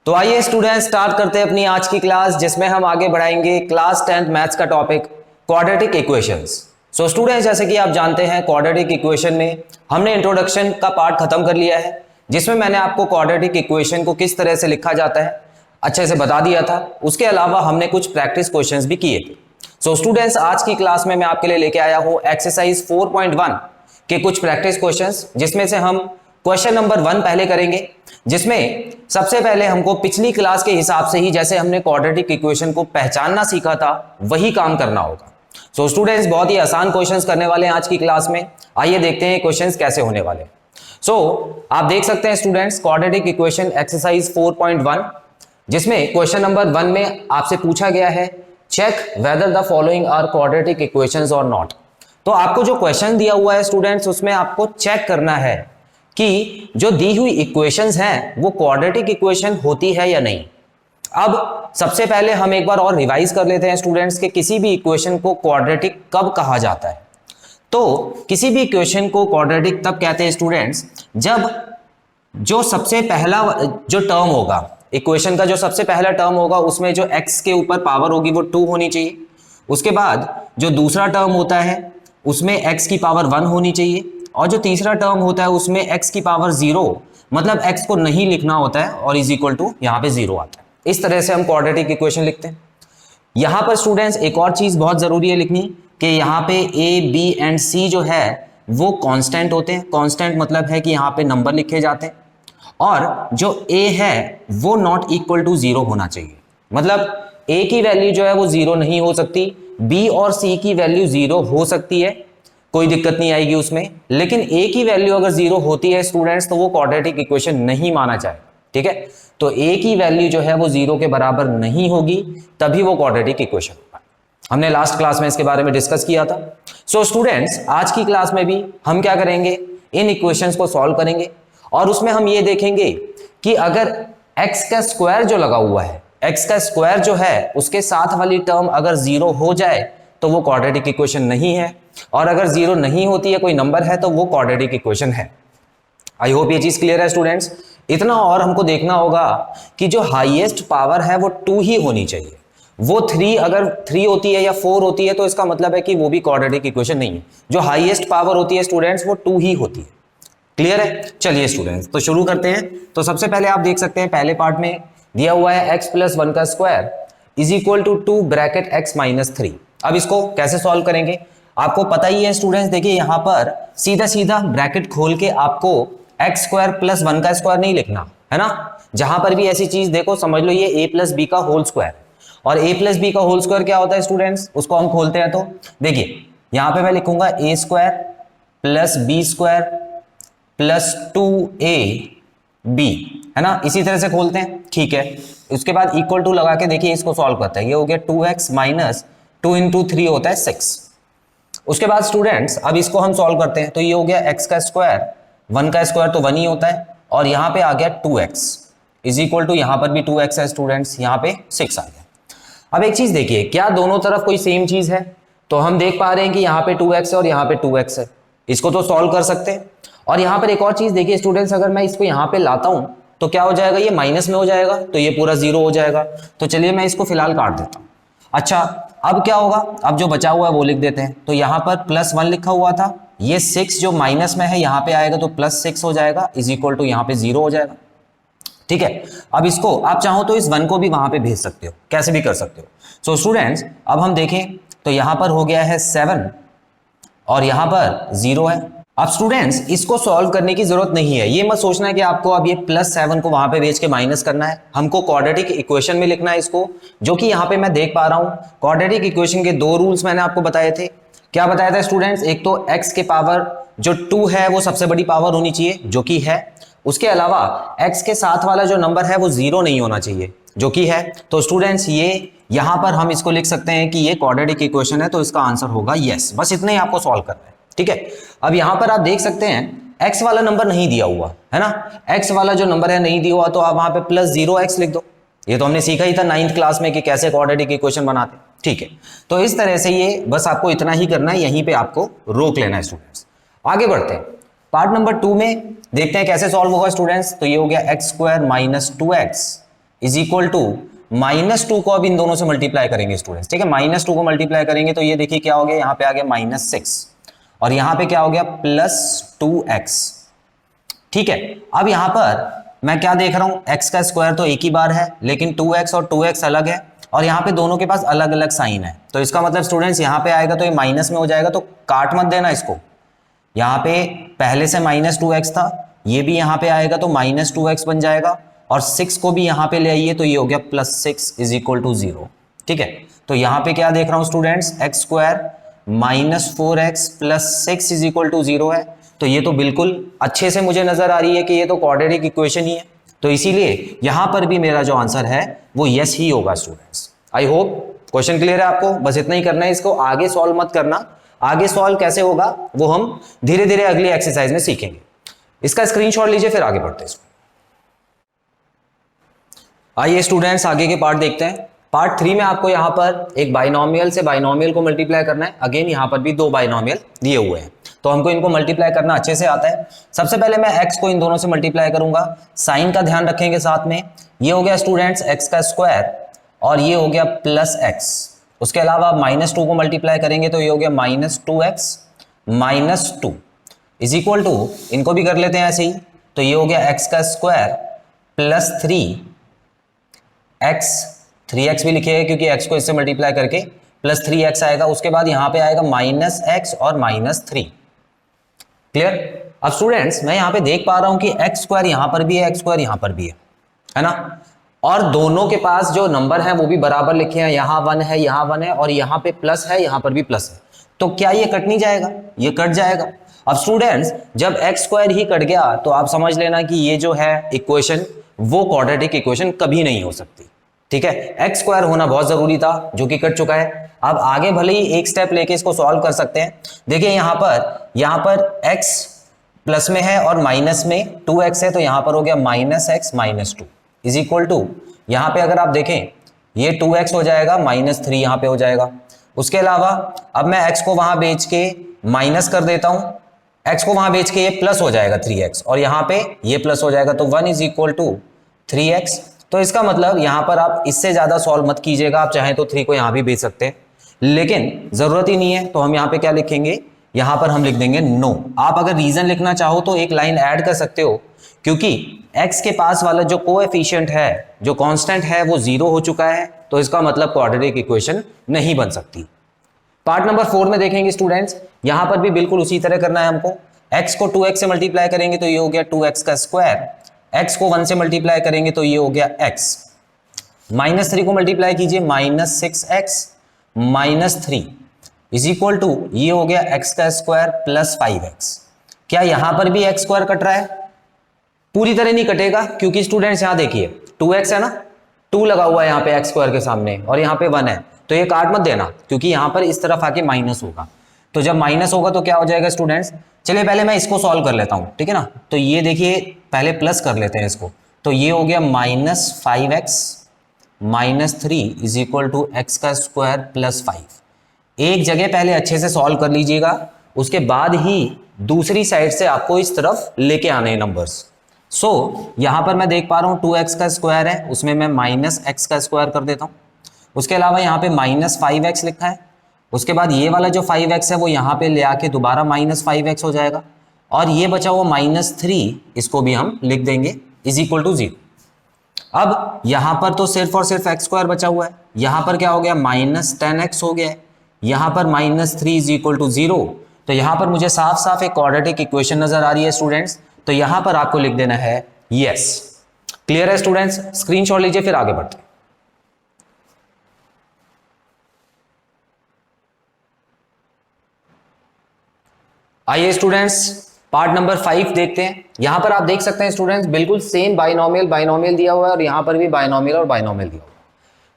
तो आइए students start करते हैं अपनी आज की क्लास, जिसमें हम आगे बढ़ाएंगे क्लास 10th मैथ्स का topic quadratic equations. So students, जैसे कि आप जानते हैं क्वाड्रेटिक इक्वेशन में हमने इंट्रोडक्शन का पार्ट खत्म कर लिया है, जिसमें मैंने आपको क्वाड्रेटिक इक्वेशन को किस तरह से लिखा जाता है अच्छे से बता दिया था। उसके अलावा हमने कुछ प्रैक्टिस क्वेश्चंस भी किए थे। सो स्टूडेंट्स, आज की क्लास में मैं आपके लिए लेके आया हूं एक्सरसाइज 4.1 के कुछ प्रैक्टिस क्वेश्चंस, जिसमें से हम क्वेश्चन नंबर 1 पहले करेंगे, जिसमें सबसे पहले हमको पिछली क्लास के हिसाब से ही जैसे हमने क्वाड्रेटिक इक्वेशन को पहचानना सीखा था वही काम करना होगा। सो स्टूडेंट्स, बहुत ही आसान क्वेश्चंस करने वाले हैं आज की क्लास में। आइए देखते हैं क्वेश्चंस कैसे होने वाले। आप देख सकते हैं स्टूडेंट्स, क्वाड्रेटिक इक्वेशन एक्सरसाइज 4.1, जिसमें क्वेश्चन नंबर 1 में आपसे पूछा गया है check whether the following are quadratic equations और नॉट। तो आपको जो क्वेश्चन दिया हुआ है स्टूडेंट्स, उसमें आपको चेक करना है कि जो दी हुई इक्वेशंस हैं वो क्वाड्रेटिक इक्वेशन होती है या नहीं। अब सबसे पहले हम एक बार और रिवाइज कर लेते हैं स्टूडेंट्स कि किसी भी इक्वेशन को क्वाड्रेटिक कब कहा जाता है। तो किसी भी इक्वेशन को क्वाड्रेटिक तब कहते हैं स्टूडेंट्स जब जो सबसे पहला जो टर्म होगा, इक्वेशन का जो सबसे पहला टर्म होगा उसमें जो x के ऊपर पावर होगी वो 2 होनी चाहिए। उसके बाद जो दूसरा टर्म होता है उसमें x की पावर 1 होनी चाहिए, और जो तीसरा टर्म होता है उसमें x की पावर 0, मतलब x को नहीं लिखना होता है और इज इक्वल टू यहाँ पे 0 आता है। इस तरह से हम क्वाड्रेटिक इक्वेशन लिखते हैं। यहाँ पर स्टूडेंट्स एक और चीज बहुत जरूरी है लिखनी कि यहाँ पे a, b एंड c जो है वो कांस्टेंट होते हैं। कांस्टेंट मतलब है कि यहाँ पे नंबर लिखे जाते हैं, और जो a है वो नॉट इक्वल टू 0 होना चाहिए। मतलब a की वैल्यू जो है वो 0 नहीं हो सकती, b और c की वैल्यू 0 हो सकती है, कोई दिक्कत नहीं आएगी उसमें, लेकिन a की वैल्यू अगर 0 होती है स्टूडेंट्स तो वो क्वाड्रेटिक इक्वेशन नहीं माना जाएगा। ठीक है, तो a की वैल्यू जो है वो 0 के बराबर नहीं होगी, तभी वो क्वाड्रेटिक इक्वेशन होगा। हमने लास्ट क्लास में इसके बारे में डिस्कस किया था। सो स्टूडेंट्स, आज की क्लास में भी हम क्या करेंगे, इन इक्वेशंस को सॉल्व करेंगे, और उसमें हम ये देखेंगे कि अगर x का स्क्वायर जो लगा हुआ है, x का स्क्वायर जो है उसके साथ वाली टर्म अगर 0 हो जाए तो वो क्वाड्रेटिक इक्वेशन नहीं है, और अगर 0 नहीं होती है, कोई नंबर है, तो वो क्वाड्रेटिक इक्वेशन है। आई होप ये चीज क्लियर है स्टूडेंट्स। इतना और हमको देखना होगा कि जो हाईएस्ट पावर है वो 2 ही होनी चाहिए। वो 3 अगर 3 होती है या 4 होती है तो इसका मतलब है कि वो भी क्वाड्रेटिक इक्वेशन नहीं है। जो हाईएस्ट पावर होती है स्टूडेंट्स वो 2 ही होती है। क्लियर है? चलिए स्टूडेंट्स, तो शुरू करते हैं। तो सबसे पहले आप देख सकते हैं पहले पार्ट में दिया हुआ है x + 1 का square is equal to 2 bracket x - 3। अब इसको कैसे सॉल्व करेंगे आपको पता ही है स्टूडेंट्स। देखिए यहाँ पर सीधा सीधा ब्रैकेट खोल के आपको x² + 1 का स्क्वायर नहीं लिखना है ना। जहां पर भी ऐसी चीज देखो समझ लो ये a + b का होल स्क्वायर, और a + b का होल स्क्वायर क्या होता है स्टूडेंट्स, उसको हम खोलते हैं। तो देखिए यहाँ पे मैं लिखूंगा a² + b² + 2ab, है ना। इसी तरह से खोलते हैं, ठीक है। उसके बाद इक्वल टू लगा के देखिए इसको सॉल्व करते हैं। ये हो गया 2x - 2 × 3 होता है 6। उसके बाद स्टूडेंट्स अब इसको हम सॉल्व करते हैं। तो ये हो गया x का स्क्वायर, 1 का स्क्वायर तो 1 ही होता है, और यहाँ पे आ गया 2x इज इक्वल टू, यहाँ पर भी 2x है स्टूडेंट्स, यहाँ पे 6 आ गया। अब एक चीज देखिए, क्या दोनों तरफ कोई सेम चीज है? तो हम देख पा रहे हैं कि यहाँ पे 2x है और यहाँ पे 2x है, इसको तो सॉल्व कर सकते हैं। और यहाँ पर एक और चीज देखिए स्टूडेंट्स, अगर मैं इसको यहाँ पे लाता हूं तो क्या हो जाएगा, ये माइनस में हो जाएगा, तो ये पूरा 0 हो जाएगा। तो चलिए मैं इसको फिलहाल काट देता हूं। अच्छा, अब क्या होगा, अब जो बचा हुआ है वो लिख देते हैं। तो यहाँ पर +1 लिखा हुआ था, ये 6 जो माइनस में है यहाँ पे आएगा तो +6 हो जाएगा इज इक्वल टू यहाँ पे 0 हो जाएगा। ठीक है, अब इसको आप चाहो तो इस 1 को भी वहां पे भेज सकते हो, कैसे भी कर सकते हो। सो स्टूडेंट्स अब हम देखें तो यहाँ पर हो गया है 7 और यहाँ पर 0 है। अब स्टूडेंट्स इसको सॉल्व करने की जरूरत नहीं है, ये मत सोचना है कि आपको अब ये +7 को वहां पे भेज के माइनस करना है। हमको क्वाड्रेटिक इक्वेशन में लिखना है इसको, जो कि यहाँ पे मैं देख पा रहा हूँ। क्वाड्रेटिक इक्वेशन के 2 रूल्स मैंने आपको बताए थे। क्या बताया था स्टूडेंट्स? एक तो x के पावर जो 2 है वो सबसे बड़ी पावर होनी चाहिए, जो कि है। उसके अलावा x के साथ वाला जो नंबर है वो 0 नहीं होना चाहिए, जो कि है। तो स्टूडेंट्स ये यहाँ पर हम इसको लिख सकते हैं कि ये क्वाड्रेटिक इक्वेशन है, तो इसका आंसर होगा यस। बस इतना ही आपको सॉल्व करना है, ठीक है। अब यहां पर आप देख सकते हैं x वाला नंबर नहीं दिया हुआ है ना, x वाला जो नंबर है नहीं दिया हुआ, तो आप वहां पे +0x लिख दो। ये तो हमने सीखा ही था 9th क्लास में कि कैसे क्वाड्रेटिक इक्वेशन बनाते, ठीक है। तो इस तरह से ये बस आपको इतना ही करना है, यहीं पे आपको रोक लेना है स्टूडेंट्स। आगे बढ़ते हैं, पार्ट नंबर 2 में देखते हैं कैसे सॉल्व होगा स्टूडेंट्स। तो ये हो गया x² - 2x is equal to -2 को अब इन दोनों से मल्टीप्लाई करेंगे स्टूडेंट्स, ठीक है। -2 को मल्टीप्लाई करेंगे तो ये देखिए क्या हो गया, यहाँ पे आ गया -6 और यहाँ पे क्या हो गया +2x, ठीक है। अब यहाँ पर मैं क्या देख रहा हूं, x का स्क्वायर तो एक ही बार है, लेकिन 2x और 2x अलग है और यहाँ पे दोनों के पास अलग अलग साइन है। तो इसका मतलब स्टूडेंट्स यहाँ पे आएगा तो ये माइनस में हो जाएगा, तो काट मत देना इसको। यहाँ पे पहले से -2x था, ये भी यहाँ पे आएगा तो -2x बन जाएगा और 6 को भी यहाँ पे ले आइए तो ये हो गया +6 इज इक्वल टू 0, ठीक है। तो यहाँ पे क्या देख रहा हूँ students, x square -4x + 6 is equal to 0 है। तो ये तो बिल्कुल अच्छे से मुझे नजर आ रही है कि ये तो क्वाड्रेटिक इक्वेशन ही है, तो इसीलिए यहां पर भी मेरा जो आंसर है वो यस ही होगा students. I hope question clear है आपको, बस इतना ही करना है, इसको आगे सॉल्व मत करना। आगे सॉल्व कैसे होगा वो हम धीरे धीरे अगली एक्सरसाइज में सीखेंगे। इसका स्क्रीनशॉट लीजिए, फिर आगे बढ़ते हैं। आइए स्टूडेंट्स आगे के पार्ट देखते हैं। पार्ट 3 में आपको यहाँ पर एक बाइनोमियल से बाइनोमियल को मल्टीप्लाई करना है। अगेन यहाँ पर भी 2 बाइनोमियल दिए हुए हैं, तो हमको इनको मल्टीप्लाई करना अच्छे से आता है। सबसे पहले मैं x को इन दोनों से मल्टीप्लाई करूंगा, साइन का ध्यान रखेंगे साथ में। ये हो गया स्टूडेंट्स x का स्क्वायर और ये हो गया +x। उसके अलावा आप -2 को मल्टीप्लाई करेंगे तो ये हो गया -2x -2 इज इक्वल टू, इनको भी कर लेते हैं ऐसे ही, तो ये हो गया x का स्क्वायर +3x, 3x भी लिखिएगा क्योंकि x को इससे मल्टीप्लाई करके +3x आएगा। उसके बाद यहाँ पे आएगा -x और -3। क्लियर। अब स्टूडेंट्स मैं यहाँ पे देख पा रहा हूँ कि x स्क्वायर यहाँ पर भी है, x स्क्वायर यहाँ पर भी है ना, और दोनों के पास जो नंबर है वो भी बराबर लिखे हैं, यहाँ 1 है, यहाँ 1 है और यहाँ पे प्लस है, यहाँ पर भी प्लस है। तो क्या ये कट नहीं जाएगा, ये कट जाएगा। अब स्टूडेंट्स जब x स्क्वायर ही कट गया तो आप समझ लेना कि ये जो है इक्वेशन वो क्वाड्रेटिक इक्वेशन कभी नहीं हो सकती, ठीक है। x स्क्वायर होना बहुत जरूरी था जो कि कट चुका है। अब आगे भले ही एक स्टेप लेके इसको सॉल्व कर सकते हैं। देखिए यहाँ पर x प्लस में है और माइनस में 2x है, तो यहाँ पर हो गया -x -2 इज इक्वल टू, यहाँ पे अगर आप देखें ये 2x हो जाएगा, -3 यहाँ पे हो जाएगा। उसके अलावा अब मैं x को वहां बेच के माइनस कर देता हूं, x को वहां बेच के ये प्लस हो जाएगा 3x और यहाँ पे ये प्लस हो जाएगा, तो 1 इज इक्वल टू 3x। तो इसका मतलब यहाँ पर आप इससे ज्यादा सॉल्व मत कीजिएगा, आप चाहें तो 3 को यहाँ भी बेच सकते हैं, लेकिन जरूरत ही नहीं है। तो हम यहाँ पे क्या लिखेंगे, यहाँ पर हम लिख देंगे नो। आप अगर रीजन लिखना चाहो तो एक लाइन ऐड कर सकते हो, क्योंकि x के पास वाला जो कोएफिशिएंट है, जो कांस्टेंट है, वो 0 हो चुका है, तो इसका मतलब क्वाड्रेटिक इक्वेशन नहीं बन सकती। पार्ट नंबर 4 में देखेंगे स्टूडेंट्स, यहां पर भी बिल्कुल उसी तरह करना है हमको। x को 2x से मल्टीप्लाई करेंगे तो ये हो गया 2x का स्क्वायर, x को 1 से मल्टीप्लाई करेंगे तो ये हो गया x, -3 को मल्टीप्लाई कीजिए -6x -3 इज इक्वल टू, ये हो गया x का स्क्वायर +5x। क्या यहां पर भी x स्क्वायर कट रहा है? पूरी तरह नहीं कटेगा, क्योंकि स्टूडेंट्स यहां देखिए 2x है ना, 2 लगा हुआ है यहाँ पे x स्क्वायर के सामने और यहाँ पे 1 है, तो ये काट मत देना क्योंकि यहाँ पर इस तरफ आके माइनस होगा। तो जब माइनस होगा तो क्या हो जाएगा स्टूडेंट्स, चलिए पहले मैं इसको सॉल्व कर लेता हूँ, ठीक है ना। तो ये देखिए पहले प्लस कर लेते हैं इसको, तो ये हो गया -5x -3 is equal to x का स्क्वायर +5। एक जगह पहले अच्छे से सॉल्व कर लीजिएगा, उसके बाद ही दूसरी साइड से आपको इस तरफ लेके आने हैं नंबर्स। यहां पर मैं देख पा रहा हूं 2x का स्क्वायर है, उसमें मैं -x का स्क्वायर कर देता हूं। उसके अलावा यहाँ पे -5x लिखा है, उसके बाद ये वाला जो 5x है वो यहाँ पे ले आके दोबारा -5x हो जाएगा, और ये बचा हुआ -3 इसको भी हम लिख देंगे इज इक्वल टू 0। अब यहाँ पर तो सिर्फ और सिर्फ x स्क्वायर बचा हुआ है, यहाँ पर क्या हो गया -10x हो गया है, यहाँ पर -3 इज इक्वल टू 0। तो यहाँ पर मुझे साफ साफ एक क्वाड्रेटिक इक्वेशन नजर आ रही है स्टूडेंट्स, तो यहाँ पर आपको लिख देना है यस। क्लियर है स्टूडेंट्स, स्क्रीनशॉट लीजिए फिर आगे बढ़ते हैं। आइए स्टूडेंट्स पार्ट नंबर 5 देखते हैं। यहां पर आप देख सकते हैं स्टूडेंट्स बिल्कुल सेम बाइनोमियल दिया हुआ है और यहां पर भी बाइनोमियल और बाइनोमियल दिया हुआ है।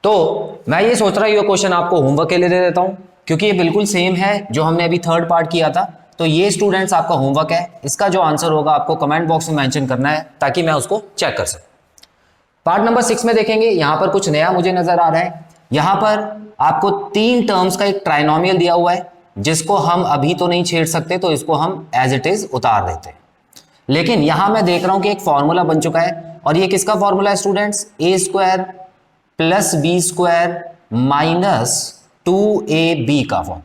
तो मैं ये सोच रहा हूं ये क्वेश्चन आपको होमवर्क के लिए दे देता हूं, क्योंकि ये बिल्कुल सेम है जो हमने अभी थर्ड पार्ट किया था। तो ये स्टूडेंट्स आपका होमवर्क है, इसका जो आंसर होगा आपको कमेंट बॉक्स में मेंशन करना है ताकि मैं उसको चेक कर सकूं। पार्ट नंबर 6 में देखेंगे, यहां पर कुछ नया मुझे नजर आ रहा है। यहां पर आपको 3 टर्म्स का एक ट्राइनोमियल दिया हुआ है, जिसको हम अभी तो नहीं छेड़ सकते, तो इसको हम एज इट इज उतार देते हैं। लेकिन यहां मैं देख रहा हूं कि एक फॉर्मूला बन चुका है, और ये किसका फॉर्मूला है students? A square plus B square minus 2ab का फॉर्मूला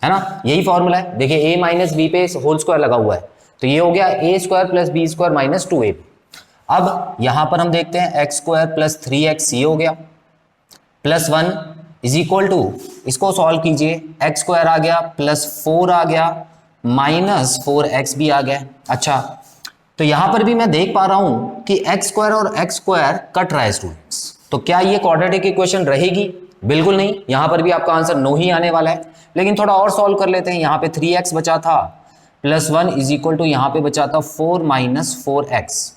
है ना, यही फॉर्मूला है। देखिए a माइनस बी पे होल स्क्वायर लगा हुआ है, तो ये हो गया A square plus B square minus 2ab। अब यहां पर हम देखते हैं एक्स स्क्वायर प्लस 3x ये हो गया, प्लस 1 इज इक्वल टू, इसको सॉल्व कीजिए, एक्स स्क्वायर आ गया प्लस 4 आ गया माइनस 4x भी आ गया। अच्छा, तो यहां पर भी मैं देख पा रहा हूं कि एक्स स्क्वायर और एक्स स्क्वायर कट रहा है स्टूडेंट्स, तो क्या ये क्वाड्रेटिक इक्वेशन रहेगी? बिल्कुल नहीं, यहां पर भी आपका आंसर नो ही आने वाला है। लेकिन थोड़ा और सॉल्व कर लेते हैं। यहां पे 3x बचा था प्लस 1 इज इक्वल टू, यहां पे बचा था 4 माइनस 4x,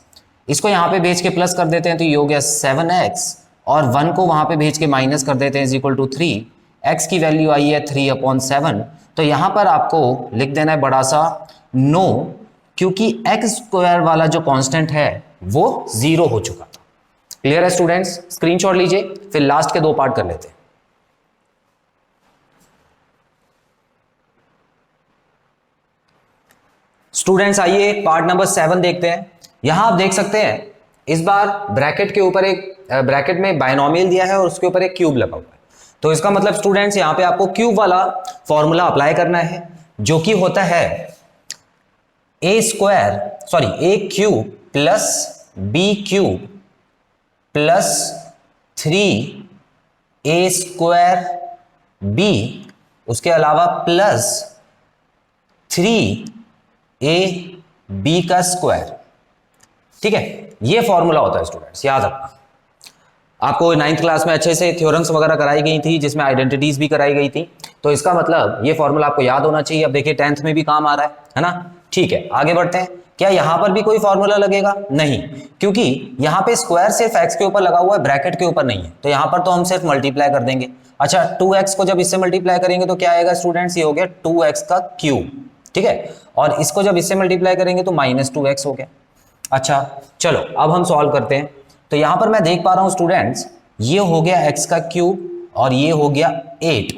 इसको यहां पे भेज के प्लस कर देते हैं तो ये हो गया 7x, और 1 को वहां पे भेज के माइनस कर देते हैं इज इक्वल टू 3, x की वैल्यू आई है 3/7। तो यहां पर आपको लिख देना है बड़ा सा नो, क्योंकि एक्स स्क्वायर वाला जो कांस्टेंट है वो 0 हो चुका था। क्लियर है स्टूडेंट्स? स्क्रीनशॉट लीजिए, फिर लास्ट के 2 पार्ट कर लेते हैं। स्टूडेंट्स आइए पार्ट नंबर 7 देखते हैं। यहां आप देख सकते हैं इस बार ब्रैकेट के ऊपर एक ब्रैकेट में बायनोमियल दिया है और उसके ऊपर एक क्यूब लगा हुआ है। तो इसका मतलब स्टूडेंट्स यहां पे आपको क्यूब वाला फॉर्मूला अप्लाई करना है, जो कि होता है A cube plus B cube plus 3a square B, उसके अलावा प्लस 3ab का स्क्वायर। ठीक है, ये फॉर्मूला होता है स्टूडेंट्स, याद रखना। आपको 9th क्लास में अच्छे से थ्योरम्स वगैरह कराई गई थी, जिसमें आइडेंटिटीज भी कराई गई थी, तो इसका मतलब ये फॉर्मूला आपको याद होना चाहिए। अब देखिए 10th में भी काम आ रहा है ना। ठीक है, आगे बढ़ते हैं। क्या यहां पर भी कोई फॉर्मूला लगेगा? नहीं, क्योंकि यहां पे स्क्वायर सिर्फ x के ऊपर लगा हुआ है, ब्रैकेट के ऊपर नहीं है, तो यहां पर तो हम सिर्फ मल्टीप्लाई कर देंगे। अच्छा, 2x को जब इससे मल्टीप्लाई करेंगे तो क्या आएगा स्टूडेंट्स? ये हो गया 2x का क्यूब। ठीक है, और इसको जब इससे मल्टीप्लाई करेंगे तो माइनस 2x हो गया। अच्छा चलो, अब हम सॉल्व करते हैं। तो यहां पर मैं देख पा रहा हूं स्टूडेंट्स, ये हो गया x का क्यूब और ये हो गया 8।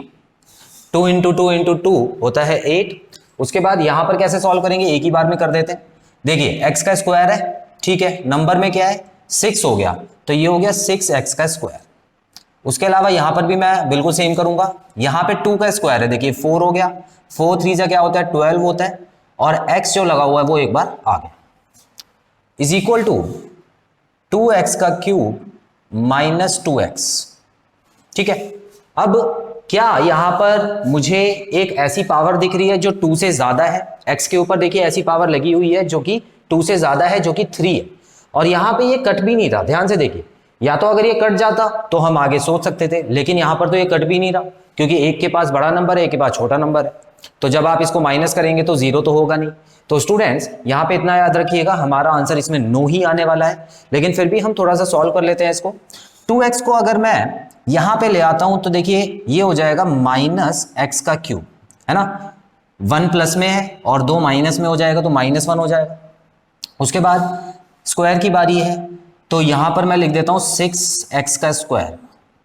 2 इंटू 2 इंटू 2 होता है 8। उसके बाद यहां पर कैसे सॉल्व करेंगे? एक ही बार में कर देते हैं। देखिए x का स्क्वायर है, ठीक है, नंबर में क्या है 6 हो गया, तो ये हो गया 6x का स्क्वायर। उसके अलावा यहां पर भी मैं बिल्कुल सेम करूंगा। यहां पे 2 का स्क्वायर है, देखिए 4 हो गया, 4 3 जा क्या होता है 12 होता है, और x जो लगा हुआ है वो एक बार आ गया, इज इक्वल टू 2x का क्यूब माइनस 2x। ठीक है, अब क्या यहां पर मुझे एक ऐसी पावर दिख रही है जो 2 से ज्यादा है? x के ऊपर देखिए ऐसी पावर लगी हुई है जो कि 2 से ज्यादा है, जो कि 3 है, और यहां पे ये कट भी नहीं रहा। ध्यान से देखिए, या तो अगर ये कट जाता तो हम आगे सोच सकते थे, लेकिन यहां पर तो ये कट भी नहीं रहा, क्योंकि एक के पास बड़ा नंबर है, एक के पास छोटा नंबर है। तो जब आप इसको माइनस करेंगे तो 0 तो होगा नहीं। तो स्टूडेंट्स यहां पे इतना याद रखिएगा, हमारा आंसर इसमें नो ही आने वाला है। लेकिन फिर भी हम थोड़ा सा सॉल्व कर लेते हैं इसको। 2x को अगर मैं यहां पे ले आता हूं तो देखिए ये हो जाएगा माइनस x का क्यूब, है ना। 1 प्लस में है और 2 माइनस में हो जाएगा, तो -1 हो जाएगा। उसके बाद स्क्वायर की बारी है, तो यहां पर मैं लिख देता हूं 6x का स्क्वायर।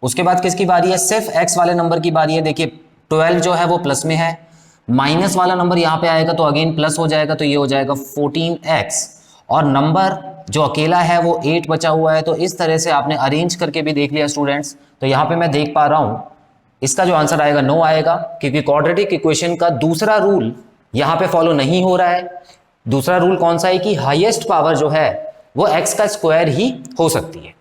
उसके बाद किसकी बारी है? सिर्फ x वाले नंबर की बारी है। देखिए 12 जो है वो प्लस में है, माइनस वाला नंबर यहां पे आएगा तो अगेन प्लस हो जाएगा, तो ये हो जाएगा 14x, और नंबर जो अकेला है वो 8 बचा हुआ है। तो इस तरह से आपने अरेंज करके भी देख लिया स्टूडेंट्स। तो यहां पे मैं देख पा रहा हूं इसका जो आंसर आएगा नो आएगा, क्योंकि क्वाड्रेटिक इक्वेशन का दूसरा रूल यहां पे फॉलो नहीं हो रहा है। दूसरा रूल कौन सा है कि हाईएस्ट पावर जो है वो x का स्क्वायर ही हो सकती है।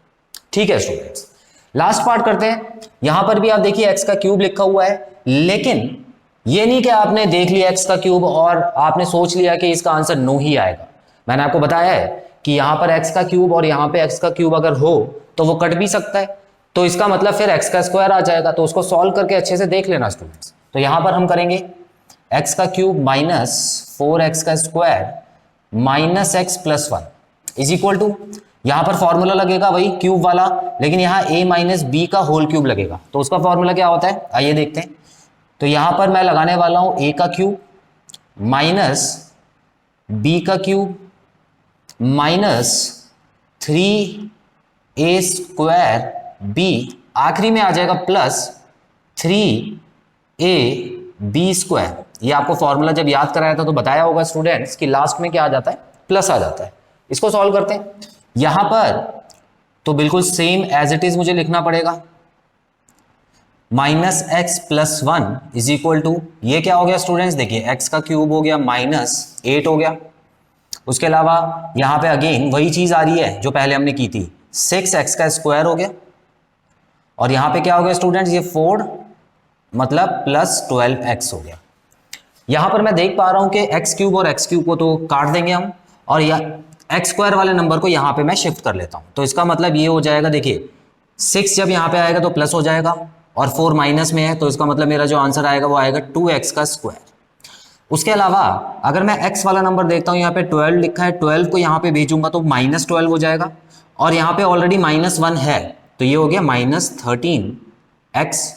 ठीक है स्टूडेंट्स, लास्ट पार्ट करते हैं। यहां पर भी आप देखिए x का क्यूब लिखा हुआ है, लेकिन ये नहीं कि आपने देख लिया x का क्यूब और आपने सोच लिया कि इसका आंसर नो ही आएगा। मैंने आपको बताया है कि यहां पर x का क्यूब और यहां पे x का क्यूब अगर हो तो वो कट भी सकता है, तो इसका मतलब फिर x का स्क्वायर आ जाएगा। तो उसको सॉल्व करके अच्छे से देख लेना स्टूडेंट्स। तो यहां पर हम करेंगे x का क्यूब माइनस 4x का square minus x plus 1 is equal to, यहां पर फॉर्मूला लगेगा वही क्यूब वाला, लेकिन यहां a माइनस बी का होल क्यूब लगेगा। तो उसका फॉर्मूला क्या होता है आइए देखते हैं। तो यहां पर मैं लगाने वाला हूं a का क्यूब माइनस b का cube minus 3a square b, आखिरी में आ जाएगा प्लस 3ab स्क्वायर। ये आपको फॉर्मूला जब याद कराया था तो बताया होगा स्टूडेंट्स कि लास्ट में क्या आ जाता है प्लस आ जाता है। इसको सॉल्व करते हैं। यहां पर तो बिल्कुल सेम एज इट इज मुझे लिखना पड़ेगा, minus x plus one is equal to, ये क्या हो गया स्टूडेंट्स, देखिए एक्स का क्यूब हो गया -8 हो गया। उसके अलावा यहां पे अगेन वही चीज आ रही है जो पहले हमने की थी, 6x का स्क्वायर हो गया। और यहां पे क्या हो गया स्टूडेंट्स, ये 4 मतलब प्लस 12x हो गया। यहां पर मैं देख पा रहा हूं कि एक्स क्यूब और एक्स क्यूब को तो काट देंगे हम, और एक्स स्क्वायर वाले नंबर को यहां पे मैं शिफ्ट कर लेता हूं। तो इसका मतलब ये हो जाएगा, देखिए 6 जब यहां पे आएगा तो प्लस हो जाएगा, और 4 माइनस में है, तो इसका मतलब मेरा जो आंसर आएगा वो आएगा 2x का स्क्वायर। उसके अलावा अगर मैं x वाला नंबर देखता हूं, यहाँ पे 12 लिखा है, 12 को यहाँ पे भेजूंगा तो -12 हो जाएगा, और यहाँ पे ऑलरेडी -1 है, तो ये हो गया -13x।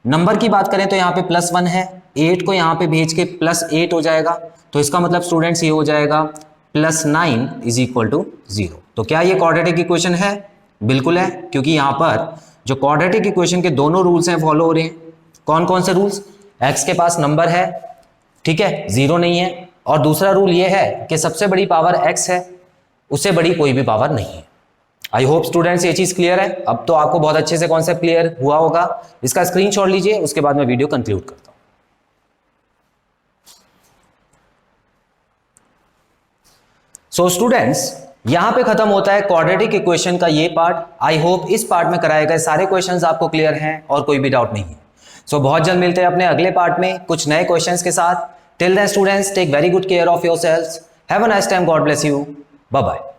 नंबर की बात करें तो यहाँ पे +1 है, 8 को यहाँ पे भेज के +8 हो जाएगा, तो इसका मतलब स्टूडेंट्स ये हो जाएगा +9 इज इक्वल टू 0। तो क्या ये क्वाड्रेटिक इक्वेशन है? बिल्कुल है, क्योंकि यहाँ पर जो क्वाड्रेटिक इक्वेशन के दोनों रूल्स हैं फॉलो हो रहे हैं। कौन कौन से रूल्स? x के पास नंबर है, ठीक है, 0 नहीं है, और दूसरा रूल ये है कि सबसे बड़ी पावर x है, उससे बड़ी कोई भी पावर नहीं है। आई होप स्टूडेंट्स ये चीज क्लियर है। अब तो आपको बहुत अच्छे से कॉन्सेप्ट क्लियर हुआ होगा। इसका स्क्रीनशॉट लीजिए, उसके बाद मैं वीडियो कंक्लूड करता हूं। सो स्टूडेंट्स, यहां पे खत्म होता है क्वाड्रेटिक इक्वेशन का ये पार्ट। आई होप इस पार्ट में कराए गए सारे क्वेश्चंस आपको क्लियर हैं और कोई भी डाउट नहीं है। सो बहुत जल्द मिलते हैं अपने अगले पार्ट में कुछ नए क्वेश्चंस के साथ। Till then students, take very good care of yourselves. Have a nice time, God bless you, bye bye.